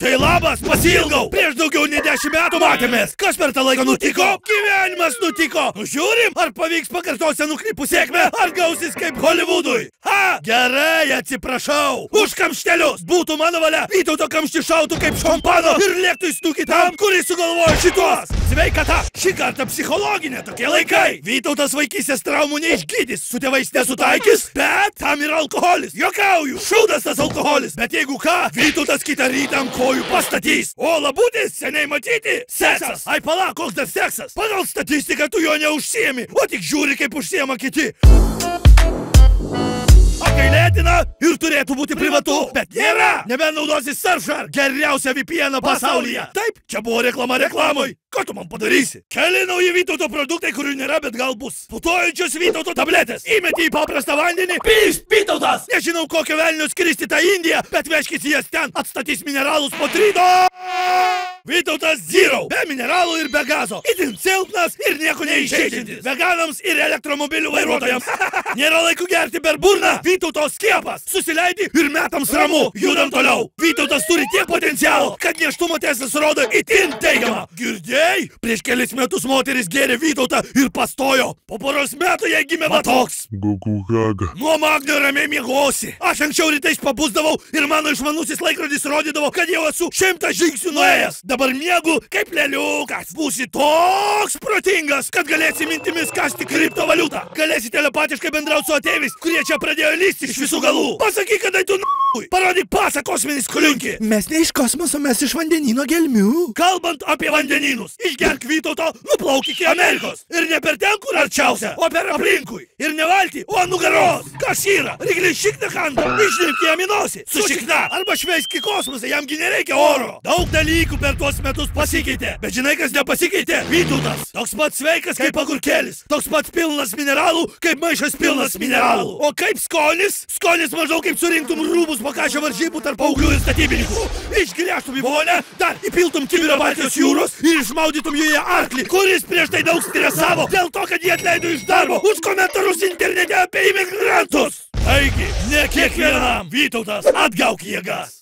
Tai labas, pasiilgau. Prieš daugiau nei 10 metų matėmės. Kas per tą laiką nutiko? Gyvenimas nutiko. Žiūrim, ar pavyks pakartoti senų klipų sėkmę, ar gausis kaip Hollywoodui. Ha! Gerai, atsiprašau. Už kamštelius. Būtų mano valia, Vytauto kamštį šautų kaip šampano ir lėktų į snukį tam, kuris sugalvojo šituos. Sveikata. Šį kartą psichologinė tokie laikai. Vytautas vaikystės traumų neišgydys, su tėvais nesutaikys, bet tam yra alkoholis. Jokauju, šūdas tas alkoholis. Bet jeigu ką, Vytautas kitą rytą ant kojų pastatys. O labudis seniai matyti. Seksas. Ai pala, koks dar seksas? Pagal statistiką tu jo neužsiemi, o tik žiūri, kaip užsiema kiti. Apgailėtina ir turėtų būti privatu, bet nėra. Nebent naudosi Surfshark, geriausia VPN pasaulyje. Taip, čia buvo reklama reklamoj. Ką tu man padarysi? Keli nauji Vytauto produktai, kurių nėra, bet gal bus. Putojančios Vytauto tabletės. Įmeti į paprastą vandenį. Pyšt, Vytautas! Nežinau, kokio velnio skristi tą Indiją, bet vežkis jas ten. Atstatys mineralus po 3. Vytautas Zero. Be mineralų ir be gazo. Itin silpnas ir nieko neišeičiantis. Veganams ir elektromobilių vairuotojams. Nėra laikų gerti per burną. Vytauto skiepas. Susileidi ir metams ramu. Judam toliau. Vytautas turi tiek potencialo, kad nėštumo testas rodo itin teigiamą. Girdėjai? Prieš kelis metus moteris gėrė Vytautą ir pastojo. Po poros metų jai gimė va toks. Gugugaga. Nuo magnio ramiai miegosi. Aš anksčiau rytais pabusdavau ir mano išmanusis laikrodis rodydavo, kad jau esu 100 žingsnių nuėjęs. Dabar miegu kaip leliukas. Būsi toks protingas, kad galėsi mintimis kasti kriptovaliutą. Galėsi telepatiškai bendrauti su ateiviais, kurie čia pradėjo lysti iš visų galų. Pasakyk, kada tu n***ui. Parodyk pasą kosminis kliunkį. Mes ne iš kosmoso, mes iš vandenyno gelmių. Kalbant apie vandenynus, išgerk Vytauto, nuplauk iki Amerikos. Ir ne per ten, kur arčiausia, o per aplinkui. Ir ne valtį, o nugaros. Kas yra? Rygliai šikna kanda. Išlipk jam į nosį. Su šikna. Arba šveisk į kosmosą, jamgi nereikia oro. Daug dalykų per tuos metus pasikeitė. Bet žinai, kas nepasikeitė? Vytautas. Toks pats sveikas kaip agurkėlis. Toks pats pilnas mineralų, kaip maišas pilnas mineralų. O kaip skonis? Skonis maždaug kaip surinktum rūbus po kažio varžybų tarp paauglių ir statybininkų. Išgręžtum į vonę, dar įpiltum kibirą Baltijos jūros ir išmaudytum joje arklį, kuris prieš tai daug stresavo dėl to, kad jie atleido iš darbo už komentarus internete apie imigrantus. Taigi, ne kiekvienam Vytautas atgauk jėgas.